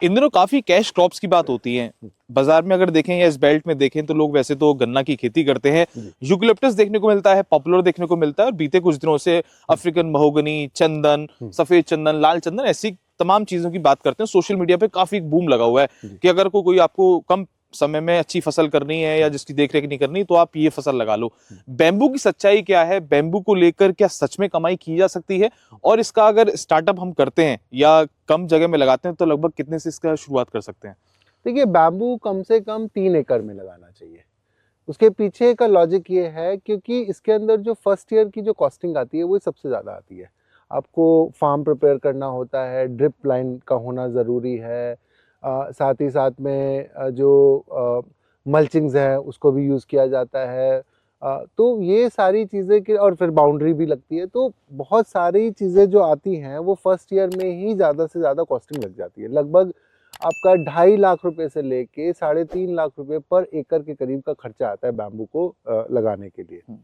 इन दिनों काफी cash crops की बात होती है। बाजार में अगर देखें या इस बेल्ट में देखें तो लोग वैसे तो गन्ना की खेती करते हैं, यूकलिप्टस देखने को मिलता है, पॉपुलर देखने को मिलता है, और बीते कुछ दिनों से अफ्रीकन महोगनी, चंदन, सफेद चंदन, लाल चंदन, ऐसी तमाम चीजों की बात करते हैं। सोशल मीडिया पे काफी बूम लगा हुआ है कि अगर कोई आपको कम समय में अच्छी फसल करनी है या जिसकी देखरेख नहीं करनी तो आप ये फसल लगा लो। बैम्बू की सच्चाई क्या है? बैम्बू को लेकर क्या सच में कमाई की जा सकती है? और इसका अगर स्टार्टअप हम करते हैं या कम जगह में लगाते हैं तो लगभग कितने से इसका शुरुआत कर सकते हैं? देखिए, बैम्बू कम से कम 3 एकड़ में लगाना चाहिए। उसके पीछे का लॉजिक ये है क्योंकि इसके अंदर जो फर्स्ट ईयर की जो कॉस्टिंग आती है वो सबसे ज़्यादा आती है। आपको फार्म प्रिपेयर करना होता है, ड्रिप लाइन का होना ज़रूरी है, साथ ही साथ में जो मल्चिंग्स हैं उसको भी यूज़ किया जाता है। तो ये सारी चीज़ें कि और फिर बाउंड्री भी लगती है, तो बहुत सारी चीज़ें जो आती हैं वो फर्स्ट ईयर में ही ज़्यादा से ज़्यादा कॉस्टिंग लग जाती है। लगभग आपका 2.5 लाख रुपए से लेके 3.5 लाख रुपए पर एकड़ के करीब का खर्चा आता है बैम्बू को लगाने के लिए।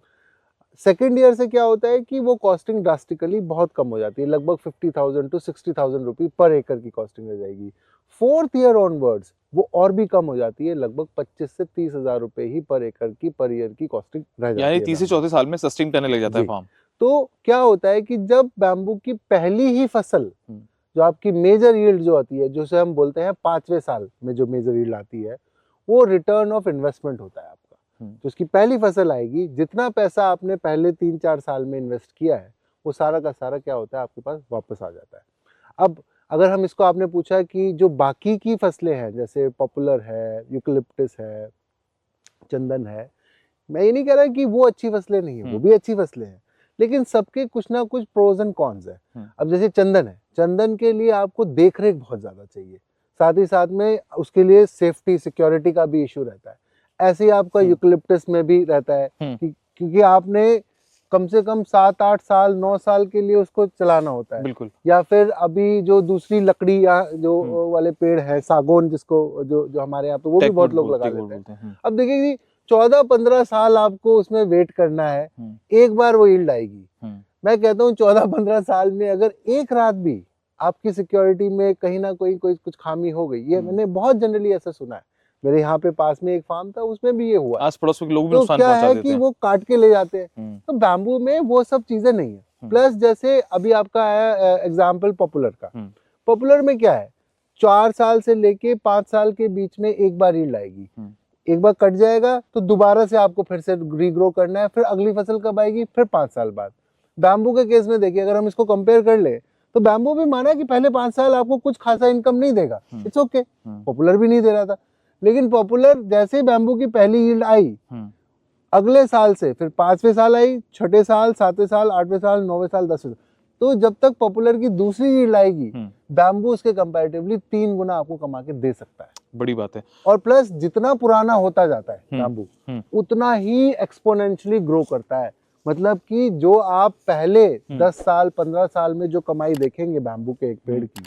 सेकेंड ईयर से क्या होता है कि वो कॉस्टिंग ड्रास्टिकली बहुत कम हो जाती है, लगभग 50,000 टू 60,000 रुपी पर एकड़ की कॉस्टिंग रह जाएगी। फोर्थ ईयर ऑनवर्ड्स वो और भी कम हो जाती है, लगभग 25 से 30,000 रुपए ही पर एकड़ की पर ईयर की कॉस्टिंग रह जाती है। यानी 30 से 34 साल में सस्टेन करने लग जाता है फार्म। तो क्या होता है कि जब बैम्बू की पहली ही फसल जो आपकी मेजर यील्ड जो आती है, जिसे हम बोलते हैं 5वें साल में जो मेजर यील्ड आती है, वो रिटर्न ऑफ इन्वेस्टमेंट होता है आपका। तो उसकी पहली फसल आएगी, जितना पैसा आपने पहले 3-4 साल में इन्वेस्ट किया है वो सारा का सारा क्या होता है आपके पास वापस आ जाता है। अब अगर हम इसको, आपने पूछा कि जो बाकी की फसलें हैं जैसे पॉपुलर है, यूकलिप्टस है, चंदन है, मैं ये नहीं कह रहा कि वो अच्छी फसलें नहीं है, वो भी अच्छी फसलें हैं, लेकिन सबके कुछ ना कुछ प्रोज एंड कॉन्स है। अब जैसे चंदन है, चंदन के लिए आपको देखरेख बहुत ज्यादा चाहिए, साथ ही साथ में उसके लिए सेफ्टी सिक्योरिटी का भी इशू रहता है। ऐसे ही आपका यूकलिप्टस में भी रहता है क्योंकि आपने कम से कम 7-8 साल 9 साल के लिए उसको चलाना होता है। बिल्कुल। या फिर अभी जो दूसरी लकड़ी या जो वाले पेड़ है, सागौन, जिसको जो हमारे यहाँ पे वो भी बहुत लोग लगा लेते हैं। अब देखिए 14-15 साल आपको उसमें वेट करना है, एक बार वो यील्ड आएगी। मैं कहता हूँ 14-15 साल में अगर एक रात भी आपकी सिक्योरिटी में कहीं ना कोई कुछ खामी हो गई, ये मैंने बहुत जनरली ऐसा सुना है। मेरे यहाँ पे पास में एक फार्म था, उसमें भी ये हुआ। आस पड़ोस के लोग भी तो नुकसान क्या पहुंचा है देते कि हैं। वो काट के ले जाते हैं। तो बैम्बू में वो सब चीजें नहीं है। प्लस जैसे अभी आपका आया एग्जाम्पल पॉपुलर का, पॉपुलर में क्या है, 4 साल से लेके 5 साल के बीच में एक बार यील्ड आएगी, एक बार कट जाएगा तो दोबारा से आपको फिर से रीग्रो करना है, फिर अगली फसल कब आएगी, फिर 5 साल बाद। बैम्बू के केस में देखिए, अगर हम इसको कंपेयर कर ले तो बैम्बू भी माना कि पहले 5 साल आपको कुछ खासा इनकम नहीं देगा, इट्स ओके, पॉपुलर भी नहीं दे रहा था, लेकिन पॉपुलर जैसे बैम्बू की पहली यील्ड आई, अगले साल से फिर 5वें साल आई, 6ठे साल, 7वें साल, 8वें साल, 9वें साल, 10वें साल, तो जब तक पॉपुलर की दूसरी यील्ड आएगी, बैम्बू उसके कंपैरेटिवली 3 गुना आपको कमा के दे सकता है। बड़ी बात है। और प्लस जितना पुराना होता जाता है बैम्बू, उतना ही एक्सपोनेंशियली ग्रो करता है। मतलब कि जो आप पहले 10 साल 15 साल में जो कमाई देखेंगे बैम्बू के एक पेड़ की,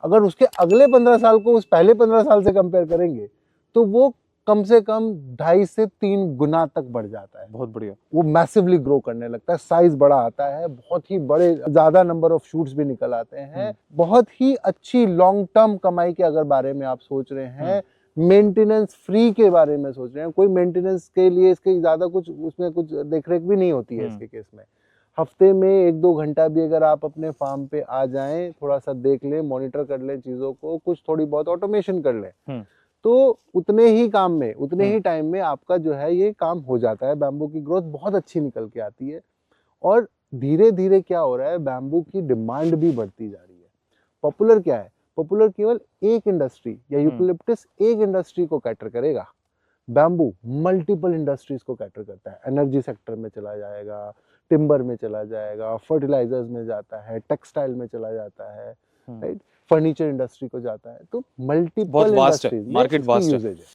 अगर उसके अगले 15 साल को उस पहले 15 साल से कंपेयर करेंगे तो वो कम से कम 2.5 से 3 गुना तक बढ़ जाता है। बहुत बढ़िया। वो मैसिवली ग्रो करने लगता है, साइज बड़ा आता है, बहुत ही बड़े ज्यादा नंबर ऑफ शूट्स भी निकल आते हैं। बहुत ही अच्छी लॉन्ग टर्म कमाई के अगर बारे में आप सोच रहे हैं, मेंटेनेंस फ्री के बारे में सोच रहे हैं, कोई मेंटेनेंस के लिए इसके ज्यादा कुछ उसमें कुछ देखरेख भी नहीं होती है इसके केस में। हफ्ते में 1-2 घंटा भी अगर आप अपने फार्म पे आ जाएं, थोड़ा सा देख लें, मॉनिटर कर लें चीजों को, कुछ थोड़ी बहुत ऑटोमेशन कर लें, तो उतने ही काम में, उतने ही टाइम में आपका जो है ये काम हो जाता है। बैम्बू की ग्रोथ बहुत अच्छी निकल के आती है और धीरे धीरे क्या हो रहा है, बैम्बू की डिमांड भी बढ़ती जा रही है। पॉपुलर क्या है, पॉपुलर केवल एक इंडस्ट्री या यूकलिप्टस एक इंडस्ट्री को कैटर करेगा, बैम्बू मल्टीपल इंडस्ट्रीज को कैटर करता है। एनर्जी सेक्टर में चला जाएगा, टिम्बर में चला जाएगा, फर्टिलाइजर्स में जाता है, टेक्सटाइल में चला जाता है, राइट, फर्नीचर इंडस्ट्री को जाता है। तो मल्टीपल इंडस्ट्रीज में मार्केट वास्ट है।